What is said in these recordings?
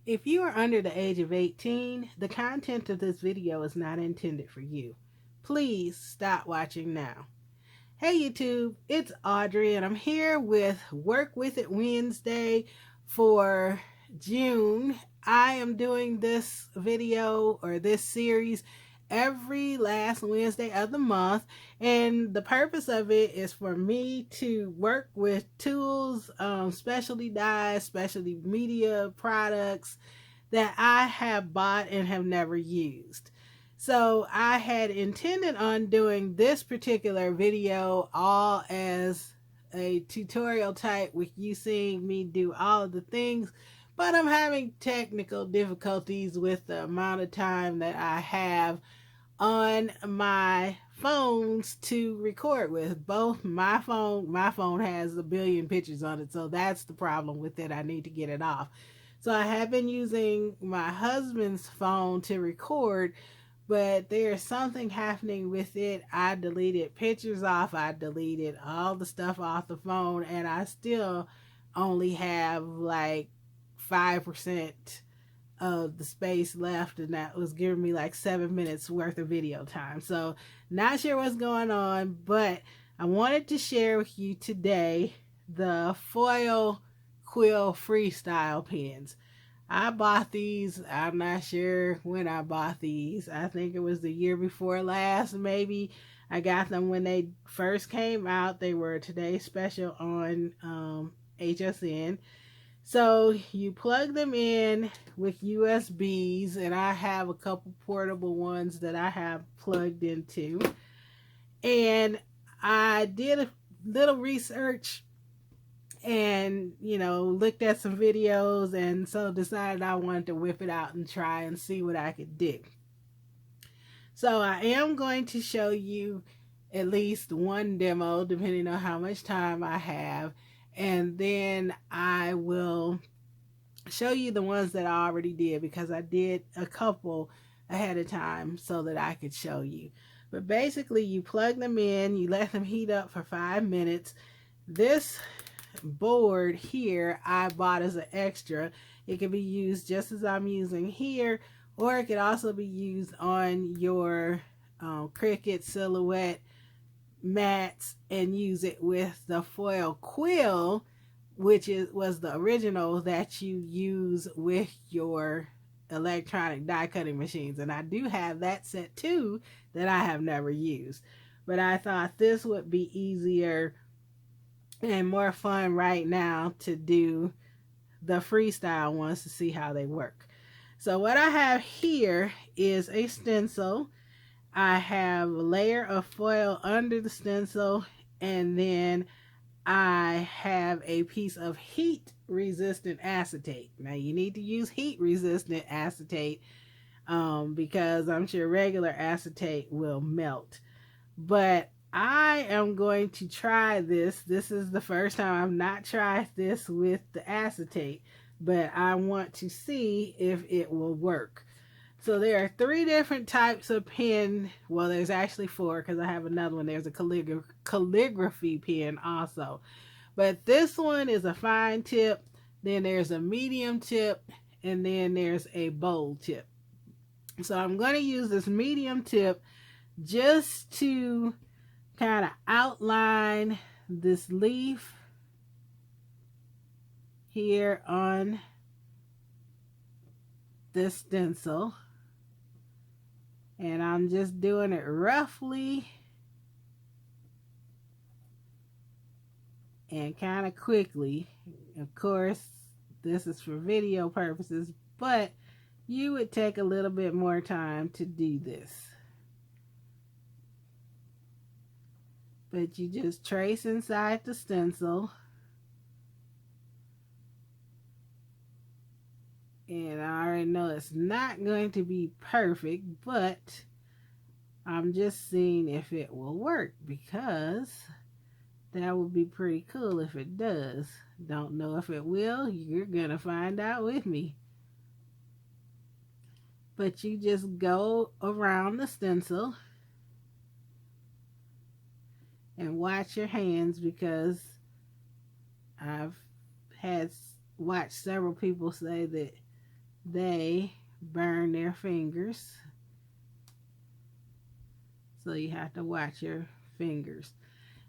If you are under the age of 18, the content of this video is not intended for you. Please stop watching now. Hey YouTube, it's Audrey and I'm here with Work With It Wednesday for June. I am doing this video or this series every last Wednesday of the month, and the purpose of it is for me to work with tools, specialty dyes, specialty media products that I have bought and have never used. So I had intended on doing this particular video all as a tutorial type with you seeing me do all of the things, but I'm having technical difficulties with the amount of time that I have on my phones to record with. Both my phone has a billion pictures on it, so that's the problem with it. I need to get it off. So I have been using my husband's phone to record, but there's something happening with it. I deleted pictures off, I deleted all the stuff off the phone, and I still only have like 5% of the space left, and that was giving me like 7 minutes worth of video time. So not sure what's going on, but I wanted to share with you today the foil Quill Freestyle pens. I bought these, I'm not sure when I bought these. I think it was the year before last, maybe. I got them when they first came out. They were today's special on HSN. So you plug them in with USBs, and I have a couple portable ones that I have plugged into. And I did a little research and, looked at some videos, and so decided I wanted to whip it out and try and see what I could do. So I am going to show you at least one demo, depending on how much time I have, and then I will show you the ones that I already did, because I did a couple ahead of time so that I could show you. But basically, you plug them in, you let them heat up for 5 minutes. This board here I bought as an extra. It can be used just as I'm using here, or it could also be used on your Cricut silhouette mats and use it with the foil quill, which was the original that you use with your electronic die cutting machines. And I do have that set too that I have never used, but I thought this would be easier and more fun right now to do the freestyle ones to see how they work. So what I have here is a stencil. I have a layer of foil under the stencil, and then I have a piece of heat resistant acetate. Now you need to use heat resistant acetate because I'm sure regular acetate will melt. But I am going to try this. This is the first time I've not tried this with the acetate, but I want to see if it will work. So there are 3 different types of pen. Well, there's actually 4 because I have another one. There's a calligraphy pen also. But this one is a fine tip, then there's a medium tip, and then there's a bold tip. So I'm going to use this medium tip just to kind of outline this leaf here on this stencil, and I'm just doing it roughly and kind of quickly. Of course, this is for video purposes, but you would take a little bit more time to do this. But you just trace inside the stencil, and I already know it's not going to be perfect, but I'm just seeing if it will work, because that would be pretty cool if it does. Don't know if it will. You're gonna find out with me. But you just go around the stencil and watch your hands, because I've watched several people say that they burn their fingers. So you have to watch your fingers.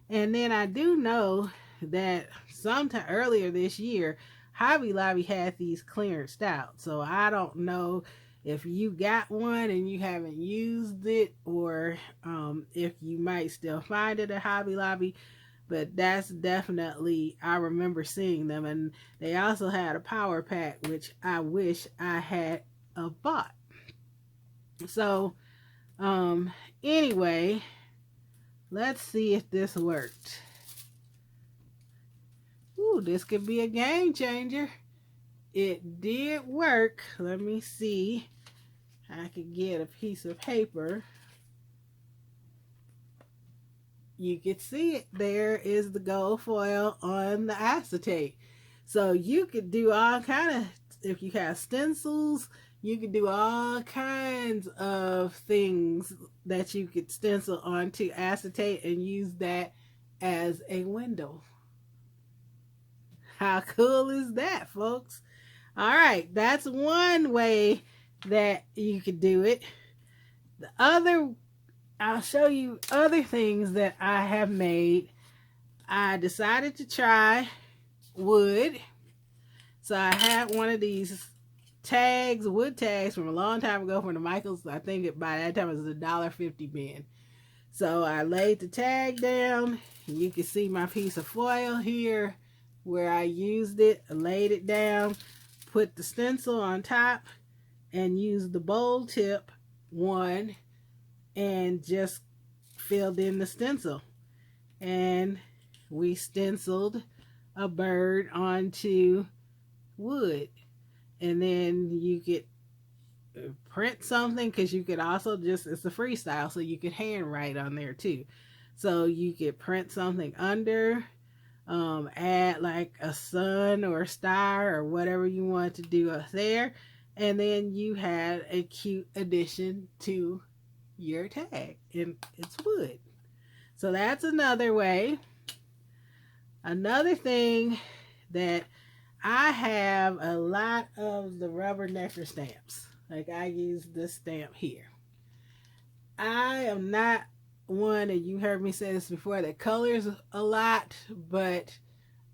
And then I do know that sometime earlier this year, Hobby Lobby had these clearanced out. So I don't know if you got one and you haven't used it, or if you might still find it at Hobby Lobby. But that's definitely, I remember seeing them. And they also had a power pack, which I wish I had bought. So anyway, let's see if this worked. Ooh, this could be a game changer. It did work. Let me see. I could get a piece of paper. You can see it. There is the gold foil on the acetate. So you could do all kind of, if you have stencils, you could do all kinds of things that you could stencil onto acetate and use that as a window. How cool is that, folks? All right, that's one way that you could do it. The other, I'll show you other things that I have made. I decided to try wood. So I had one of these tags, wood tags from a long time ago from the Michaels. I think by that time it was $1.50 bin. So I laid the tag down. You can see my piece of foil here where I used it. I laid it down, put the stencil on top, and used the bowl tip one and just filled in the stencil. And we stenciled a bird onto wood. And then you could print something, because you could also just, it's a freestyle, so you could handwrite on there too. So you could print something under, add like a sun or a star or whatever you want to do up there, and then you had a cute addition to your tag, and it's wood. So that's another way. Another thing that I have a lot of the rubber nectar stamps. Like I use this stamp here. I am not one, and you heard me say this before, that colors a lot, but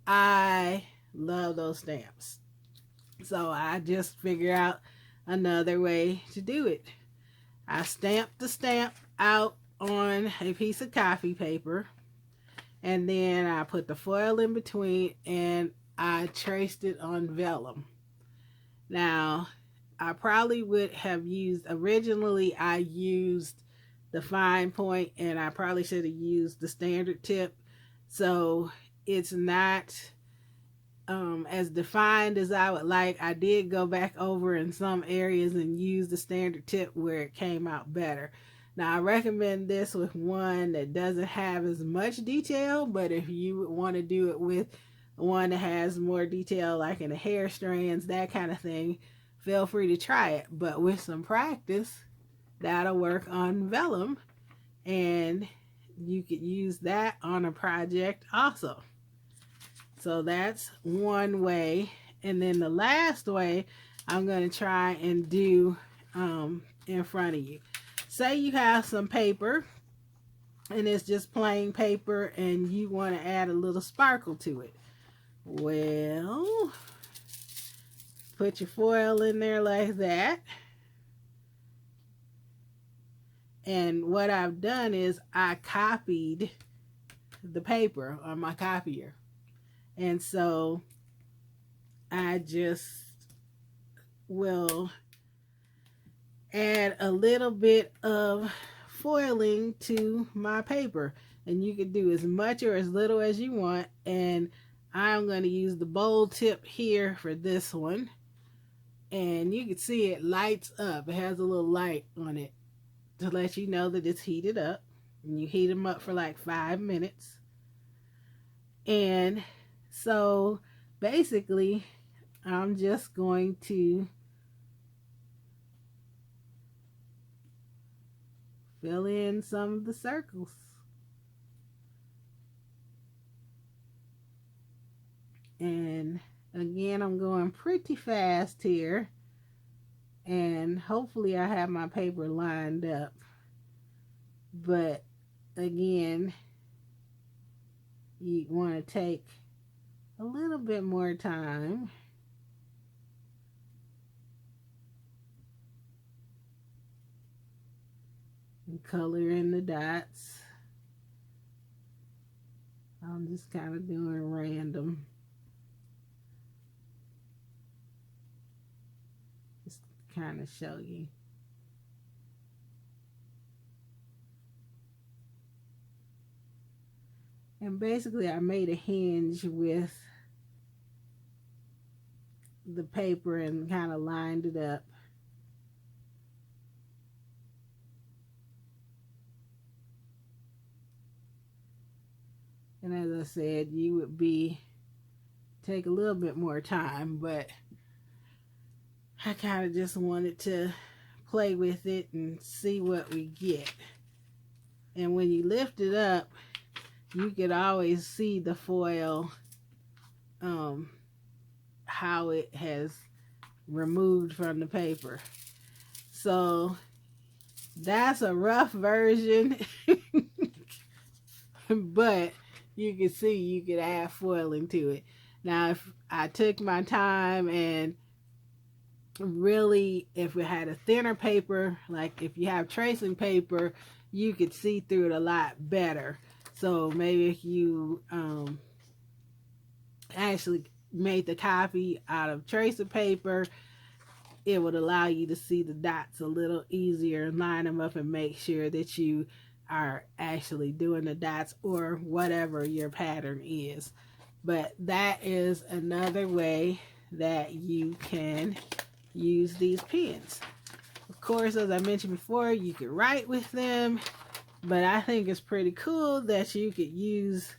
I love those stamps. So I just figure out another way to do it. I stamped the stamp out on a piece of coffee paper, and then I put the foil in between, and I traced it on vellum. Now, I probably would have used, originally I used the fine point, and I probably should have used the standard tip. So it's not as defined as I would like. I did go back over in some areas and use the standard tip where it came out better. Now, I recommend this with one that doesn't have as much detail, but if you want to do it with one that has more detail, like in the hair strands, that kind of thing, feel free to try it. But with some practice, that'll work on vellum, and you could use that on a project also. So that's one way. And then the last way I'm going to try and do in front of you. Say you have some paper, and it's just plain paper, and you want to add a little sparkle to it. Well, put your foil in there like that. And what I've done is I copied the paper on my copier. And so I just will add a little bit of foiling to my paper. And you can do as much or as little as you want. And I'm going to use the bold tip here for this one. And you can see it lights up. It has a little light on it to let you know that it's heated up. And you heat them up for like 5 minutes. And so basically, I'm just going to fill in some of the circles. And again, I'm going pretty fast here and hopefully I have my paper lined up. But again, you want to take a little bit more time. And color in the dots. I'm just kind of doing random. Just kind of show you. And basically I made a hinge with the paper and kind of lined it up. And as I said, you would take a little bit more time, but I kind of just wanted to play with it and see what we get. And when you lift it up, you could always see the foil, how it has removed from the paper. So that's a rough version, but you can see you could add foiling to it. Now, if I took my time and really, if it had a thinner paper, like if you have tracing paper, you could see through it a lot better. So maybe if you actually made the copy out of tracing paper, it would allow you to see the dots a little easier and line them up and make sure that you are actually doing the dots or whatever your pattern is. But that is another way that you can use these pens. Of course, as I mentioned before, you could write with them, but I think it's pretty cool that you could use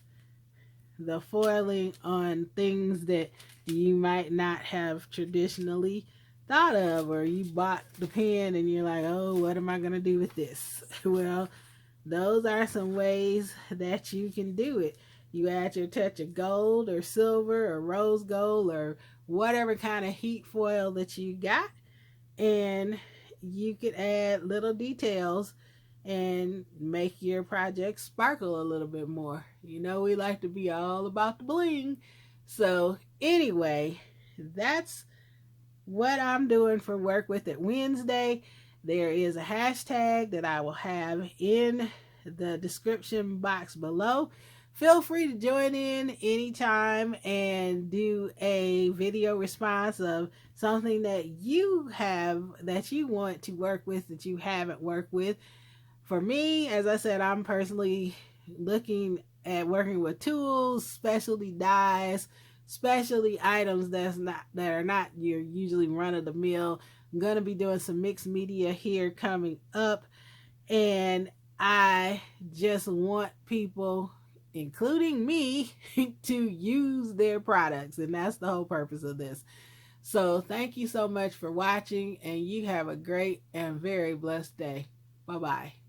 the foiling on things that you might not have traditionally thought of, or you bought the pen and you're like, oh, what am I going to do with this? Well, those are some ways that you can do it. You add your touch of gold or silver or rose gold or whatever kind of heat foil that you got, and you could add little details and make your project sparkle a little bit more. You know, we like to be all about the bling. So anyway, that's what I'm doing for Work With It Wednesday. There is a hashtag that I will have in the description box below. Feel free to join in anytime and do a video response of something that you have, that you want to work with, that you haven't worked with. For me, as I said, I'm personally looking at working with tools, specialty dyes, specialty items that are not your usually run-of-the-mill. I'm going to be doing some mixed media here coming up, and I just want people, including me, to use their products, and that's the whole purpose of this. So thank you so much for watching, and you have a great and very blessed day. Bye-bye.